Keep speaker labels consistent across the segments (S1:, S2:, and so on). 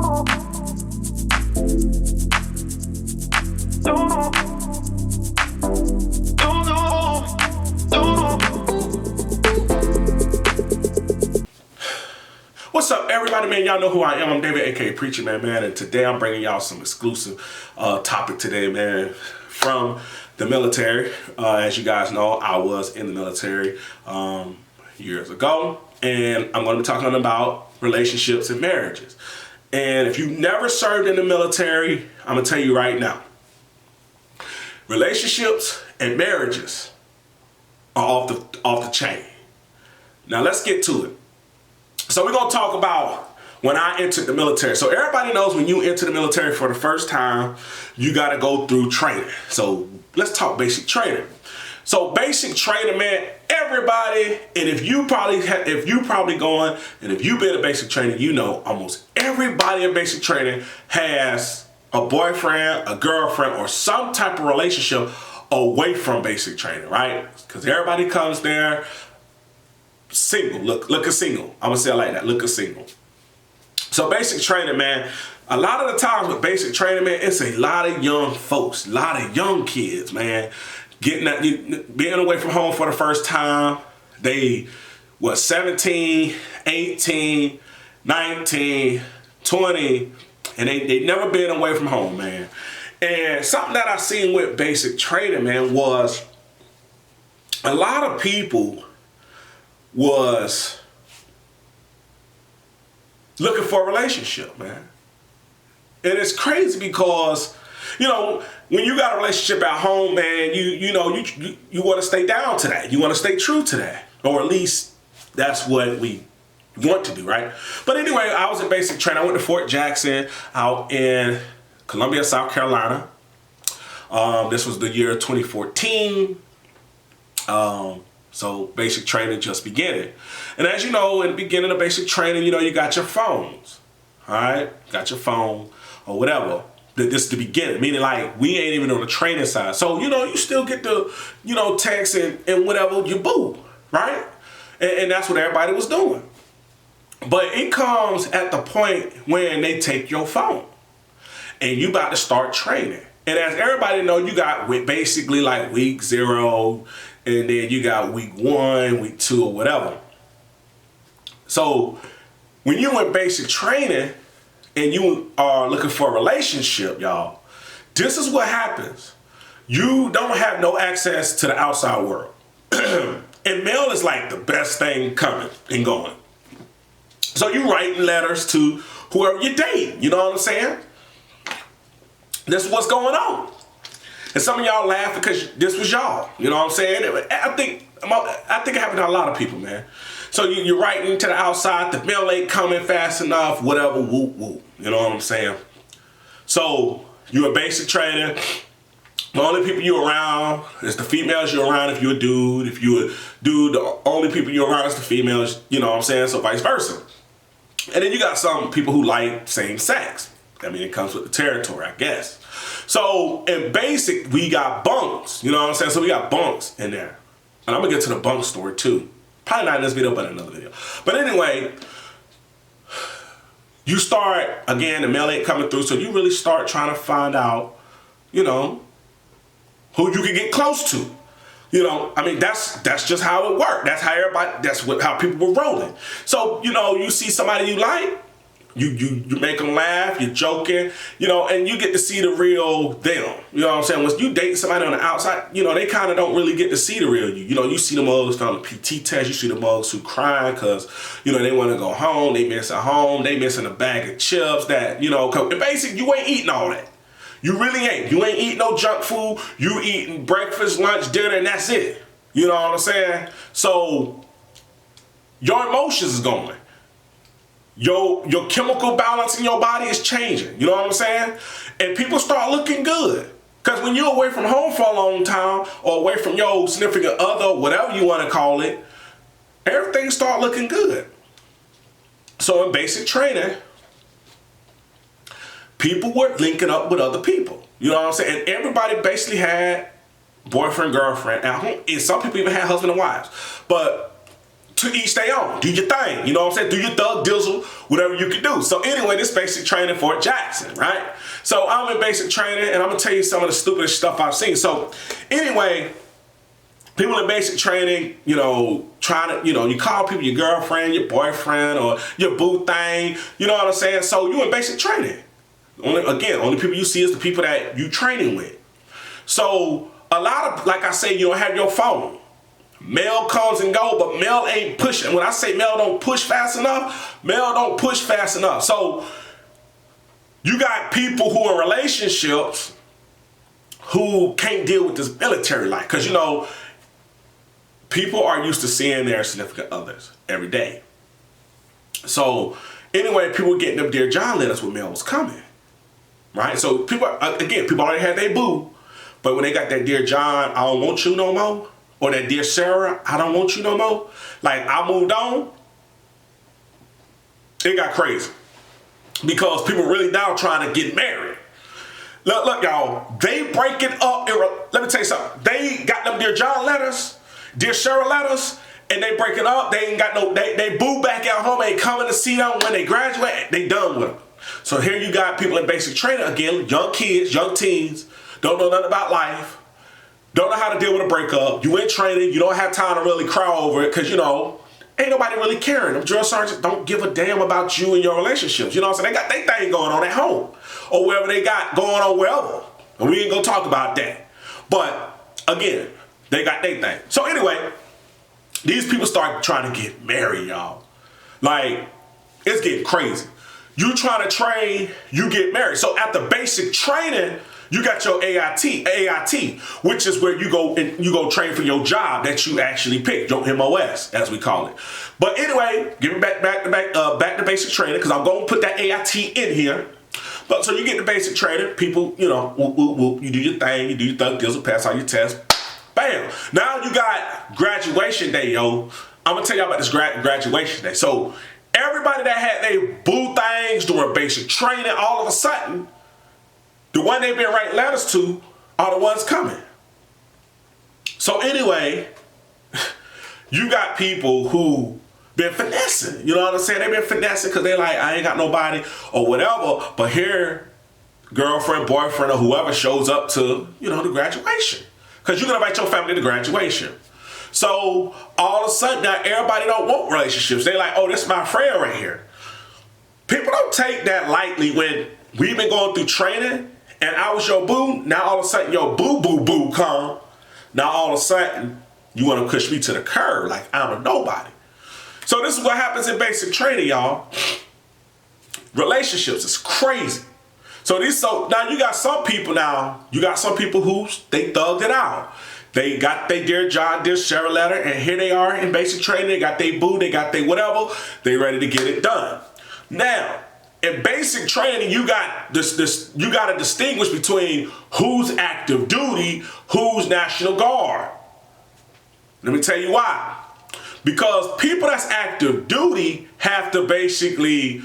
S1: What's up, everybody, man? Y'all know who I am. I'm David, aka Preacher Man, and today I'm bringing y'all some exclusive topic today, man, from the military. As you guys know, I was in the military years ago, and I'm going to be talking about relationships and marriages. And if you never served in the military, I'm going to tell you right now, relationships and marriages are off the chain. Now let's get to it. So we're going to talk about when I entered the military. So everybody knows when you enter the military for the first time, you got to go through training. So let's talk basic training. So basic training, man, everybody, and if you've been in basic training, you know almost everybody in basic training has a boyfriend, a girlfriend, or some type of relationship away from basic training, right? Because everybody comes there single, look a single. I'm gonna say it like that, look a single. So basic training, man, a lot of the times with basic training, man, it's a lot of young folks, a lot of young kids, man, being away from home for the first time. They, 17, 18, 19, 20, and they never been away from home, man. And something that I seen with basic training, man, was a lot of people was looking for a relationship, man. And it's crazy because, you know, when you got a relationship at home, man, you want to stay down to that. You want to stay true to that. Or at least that's what we want to do, right? But anyway, I was in basic training. I went to Fort Jackson out in Columbia, South Carolina. This was the year 2014. So basic training just beginning. And as you know, in the beginning of basic training, you know, you got your phones, all right? Got your phone or whatever. This is the beginning, meaning like we ain't even on the training side. So, you know, you still get the, you know, text and whatever, you boo, right? And that's what everybody was doing. But it comes at the point when they take your phone and you about to start training. And as everybody know, you got basically like week 0, and then you got week 1, week 2, or whatever. So when you in basic training and you are looking for a relationship, y'all, this is what happens. You don't have no access to the outside world. And mail is like the best thing coming and going. So you writing letters to whoever you date, you know what I'm saying? This is what's going on. And some of y'all laugh because this was y'all. You know what I'm saying? I think it happened to a lot of people, man. So you're writing to the outside, the mail ain't coming fast enough, whatever, whoop, whoop. You know what I'm saying? So you're a basic trainer. The only people you're around is the females you're around if you're a dude. If you're a dude, the only people you're around is the females, you know what I'm saying? So vice versa. And then you got some people who like same sex. I mean, it comes with the territory, I guess. So in basic, we got bunks. You know what I'm saying? So we got bunks in there. And I'm going to get to the bunk story too. Probably not in this video, but in another video. But anyway, you start, again, the mail ain't coming through. So you really start trying to find out, you know, who you can get close to. You know, I mean, that's just how it worked. That's how how people were rolling. So, you know, you see somebody you like, you make them laugh, you're joking, you know, and you get to see the real them. You know what I'm saying? When you date somebody on the outside, you know, they kind of don't really get to see the real you. You know, you see the mugs on the PT test, you see the mugs who crying because, you know, they want to go home, they missing home, they missing a bag of chips that, you know, basically you ain't eating all that. You really ain't. You ain't eating no junk food. You eating breakfast, lunch, dinner, and that's it. You know what I'm saying? So your emotions is going. Your chemical balance in your body is changing. You know what I'm saying? And people start looking good. Because when you're away from home for a long time, or away from your significant other, whatever you want to call it, everything start looking good. So in basic training, people were linking up with other people. You know what I'm saying? And everybody basically had boyfriend, girlfriend at home. And some people even had husband and wives. But to each their own. Do your thing. You know what I'm saying? Do your thug dizzle, whatever you can do. So anyway, this basic training Fort Jackson, right? So I'm in basic training, and I'm going to tell you some of the stupidest stuff I've seen. So anyway, people in basic training, you know, trying to, you know, you call people your girlfriend, your boyfriend, or your boo thing. You know what I'm saying? So you in basic training. Only people you see is the people that you training with. So a lot of, like I say, you don't have your phone. Mail comes and go, but mail ain't pushing. When I say mail don't push fast enough, mail don't push fast enough. So you got people who are in relationships who can't deal with this military life. Because, you know, people are used to seeing their significant others every day. So anyway, people were getting them Dear John letters when mail was coming. Right? So people already had their boo. But when they got that Dear John, I don't want you no more, or that Dear Sarah, I don't want you no more, like I moved on, it got crazy. Because people really now trying to get married. Look, y'all, they break it up. Let me tell you something. They got them Dear John letters, Dear Sarah letters, and they break it up. They ain't got no, they boo back at home, ain't coming to see them when they graduate, they done with them. So here you got people in basic training, again, young kids, young teens, don't know nothing about life, don't know how to deal with a breakup. You in training, you don't have time to really cry over it because, you know, ain't nobody really caring. Them drill sergeants don't give a damn about you and your relationships. You know what I'm saying? They got their thing going on at home or wherever they got going on wherever. And we ain't gonna talk about that. But again, they got their thing. So anyway, these people start trying to get married, y'all. Like, it's getting crazy. You trying to train, you get married. So after basic training, you got your AIT, which is where you go train for your job that you actually picked, your MOS, as we call it. But anyway, give me back to basic training, because I'm going to put that AIT in here. But so you get the basic training, people, you know, you do your thing, you do your thug deals, pass all your tests, bam. Now you got graduation day, yo. I'm going to tell you about this graduation day. So everybody that had their boo things during basic training, all of a sudden, the one they've been writing letters to are the ones coming. So anyway, you got people who been finessing. You know what I'm saying? They've been finessing because they're like, I ain't got nobody or whatever. But here, girlfriend, boyfriend, or whoever shows up to, you know, the graduation. Because you're going to invite your family to graduation. So all of a sudden now everybody don't want relationships. They like, oh, this is my friend right here. People don't take that lightly when we've been going through training and I was your boo. Now all of a sudden your boo come. Now all of a sudden you want to push me to the curb like I'm a nobody. So this is what happens in basic training, y'all. Relationships is crazy. So now you got some people who they thugged it out. They got their Dear John, Dear Sarah letter, and here they are in basic training. They got their boo, they got their whatever. They ready to get it done. Now, in basic training, you got you got to distinguish between who's active duty, who's National Guard. Let me tell you why. Because people that's active duty have to basically,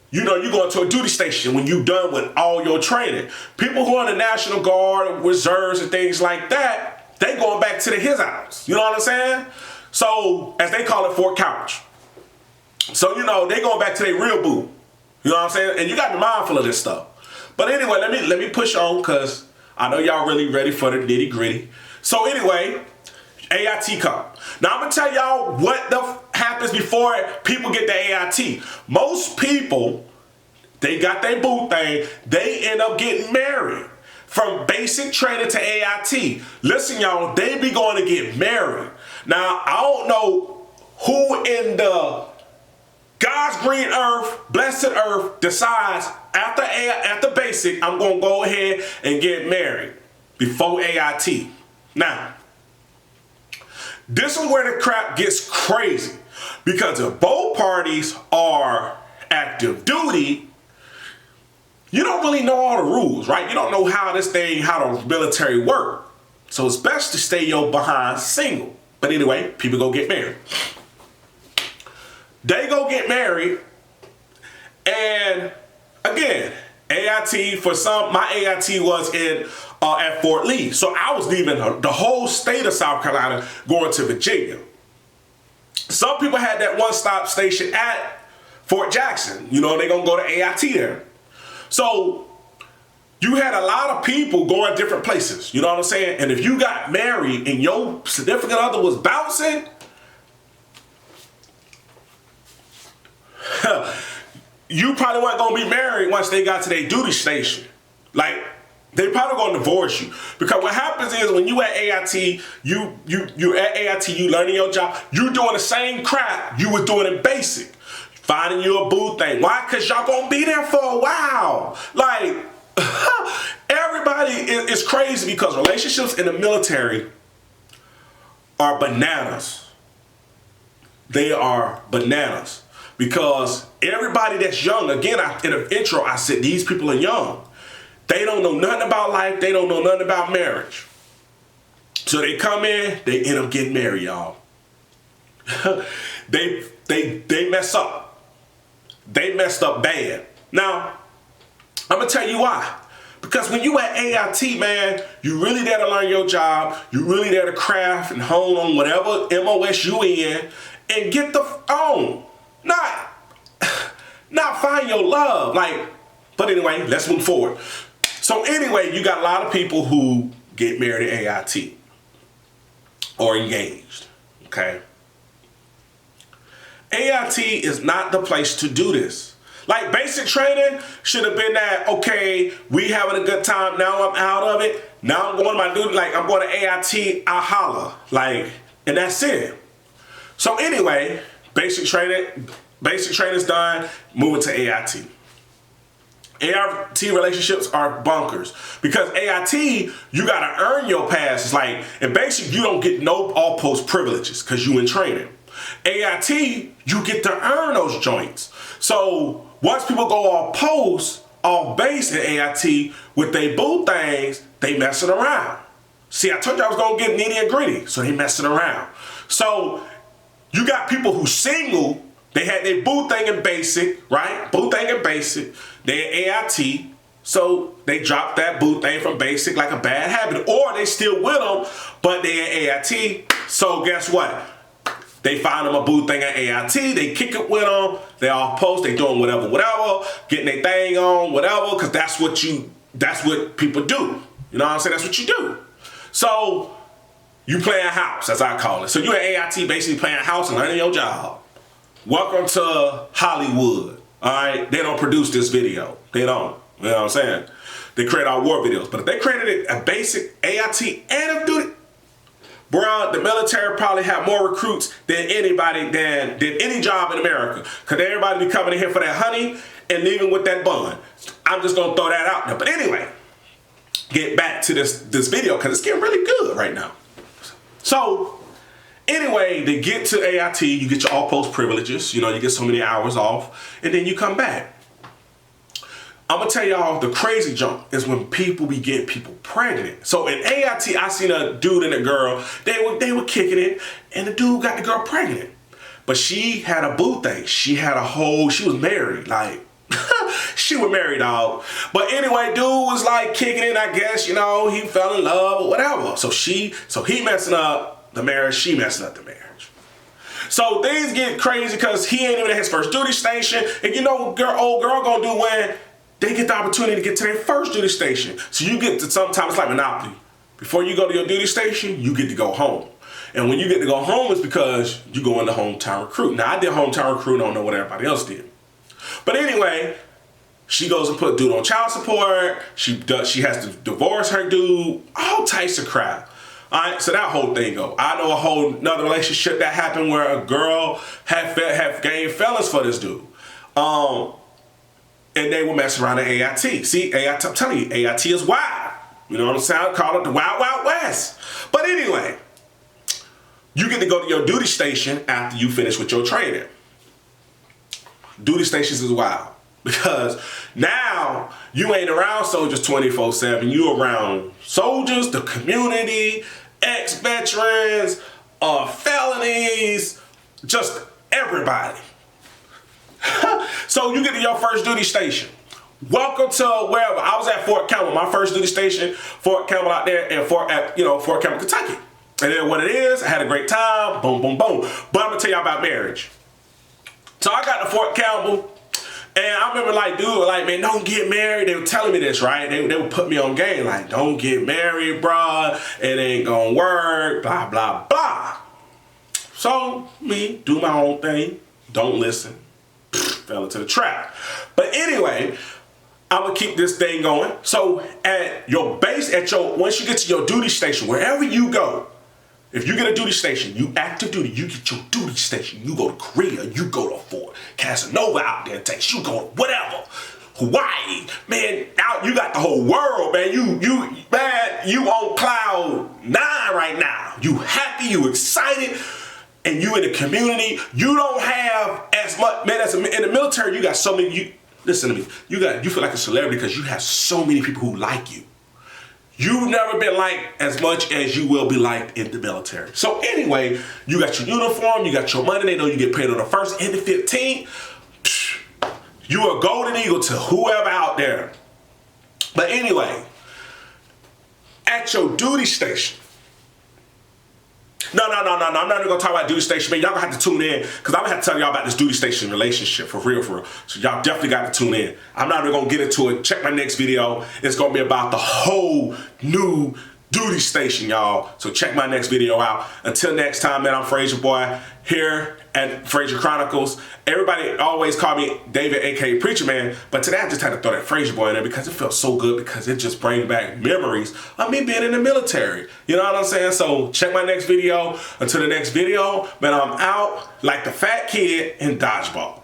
S1: you know, you go into a duty station when you're done with all your training. People who are in the National Guard, reserves, and things like that, they going back to his house. You know what I'm saying? So, as they call it, Fort Couch. So, you know, they going back to their real boo. You know what I'm saying? And you got to be mindful of this stuff. But anyway, let me push on because I know y'all really ready for the nitty gritty. So anyway, AIT come. Now I'm going to tell y'all what happens before people get the AIT. Most people, they got their boo thing, they end up getting married. From basic training to AIT. Listen, y'all, they be going to get married. Now, I don't know who in the God's green earth, blessed earth, decides after basic, I'm going to go ahead and get married before AIT. Now, this is where the crap gets crazy. Because if both parties are active duty, you don't really know all the rules, right? You don't know how the military work. So it's best to stay your behind single. But anyway, people go get married. They go get married. And again, AIT, for some, my AIT was at Fort Lee. So I was leaving the whole state of South Carolina going to Virginia. Some people had that one-stop station at Fort Jackson. You know, they're going to go to AIT there. So you had a lot of people going different places. You know what I'm saying? And if you got married and your significant other was bouncing, you probably weren't going to be married once they got to their duty station. Like, they probably going to divorce you. Because what happens is when you at AIT, you at AIT, you learning your job, you doing the same crap you was doing in basic. Finding you a boo thing. Why? Because y'all going to be there for a while. Like, everybody is crazy because relationships in the military are bananas. They are bananas. Because everybody that's young, again, in the intro, I said these people are young. They don't know nothing about life. They don't know nothing about marriage. So they come in, they end up getting married, y'all. They mess up. They messed up bad. Now, I'm going to tell you why. Because when you at AIT, man, you really there to learn your job. You really there to craft and hone on whatever MOS you in and get the on. Not find your love. Like, but anyway, let's move forward. So anyway, you got a lot of people who get married at AIT or engaged, okay? AIT is not the place to do this. Like basic training should have been that, okay, we having a good time, now I'm out of it, now I'm going to my duty, like I'm going to AIT, I holla, like, and that's it. So anyway, basic training's done, moving to AIT. AIT relationships are bonkers because AIT, you gotta earn your pass. It's like, in basic, you don't get no all-post privileges because you in training. AIT, you get to earn those joints. So once people go all-post, all-base in AIT with they boo things, they messing around. See, I told you I was gonna get nitty and gritty, so they messing around. So you got people who single, they had their boo thing in basic, right? Boo thing in basic. They AIT, so they dropped that boo thing from basic like a bad habit. Or they still with them, but they in AIT. So guess what? They find them a boo thing at AIT. They kick it with them. They all post. They doing whatever, getting their thing on, whatever. Because that's what people do. You know what I'm saying? That's what you do. So you playing house, as I call it. So you at AIT basically playing house and learning your job. Welcome to Hollywood, all right? They don't produce this video. They don't, you know what I'm saying? They create our war videos. But if they created a basic AIT and a duty, bro, the military probably have more recruits than anybody, than any job in America. Because everybody be coming in here for that honey and leaving with that bun. I'm just going to throw that out there. But anyway, get back to this video because it's getting really good right now. So, anyway, they get to AIT, you get your all-post privileges, you know, you get so many hours off, and then you come back. I'm gonna tell y'all the crazy jump is when people be getting people pregnant. So in AIT, I seen a dude and a girl, they were kicking it, and the dude got the girl pregnant. But she had a boo thing. She was married, like, she was married, dog. But anyway, dude was like kicking it, I guess, you know, he fell in love or whatever. So he messing up the marriage, she messing up the marriage. So things get crazy because he ain't even at his first duty station. And you know what old girl gonna do when they get the opportunity to get to their first duty station? So you get to, sometimes it's like Monopoly. Before you go to your duty station, you get to go home. And when you get to go home, it's because you go into hometown recruit. Now I did hometown recruit, I don't know what everybody else did. But anyway, she goes and put dude on child support. She has to divorce her dude. All types of crap. All right, so that whole thing go. I know a whole another relationship that happened where a girl had gained felons for this dude. And they were messing around at AIT. See, AIT, I'm telling you, AIT is wild. You know what I'm saying? I call it the Wild Wild West. But anyway, you get to go to your duty station after you finish with your training. Duty stations is wild. Because now you ain't around soldiers 24/7. You around soldiers, the community, ex-veterans, felonies, just everybody. So you get to your first duty station. Welcome to wherever. I was at Fort Campbell, my first duty station, Fort Campbell out there in Fort Campbell, Kentucky. And then what it is, I had a great time, boom, boom, boom. But I'm gonna tell y'all about marriage. So I got to Fort Campbell, and I remember like, dude, like, man, don't get married. They were telling me this, right? They would put me on game, like, don't get married, bruh. It ain't gonna work, blah, blah, blah. So, me, do my own thing, don't listen. Fell into the trap. But anyway, I'm gonna keep this thing going. So at your base, once you get to your duty station, wherever you go, if you get a duty station, you active duty, you get your duty station. You go to Korea, you go to Fort Casanova out there in Texas, you go to whatever. Hawaii, man, out you got the whole world, man. You on cloud 9 right now. You happy, you excited, and you in the community. You don't have as much, man. In the military, you got so many. Listen to me. You feel like a celebrity because you have so many people who like you. You've never been liked as much as you will be liked in the military. So anyway, you got your uniform, you got your money. They know you get paid on the 1st and the 15th. You a golden eagle to whoever out there. But anyway, at your duty station. No. I'm not even gonna talk about duty station, man. Y'all gonna have to tune in because I'm gonna have to tell y'all about this duty station relationship for real. So y'all definitely got to tune in. I'm not even gonna get into it. Check my next video. It's gonna be about the whole new duty station, y'all. So check my next video out. Until next time, man, I'm Frazier Boy here at Frazier Chronicles. Everybody always call me David, aka Preacher Man, but today I just had to throw that Frazier Boy in there because it felt so good, because it just brings back memories of me being in the military. You know what I'm saying? So check my next video. Until the next video, man, I'm out like the fat kid in Dodgeball.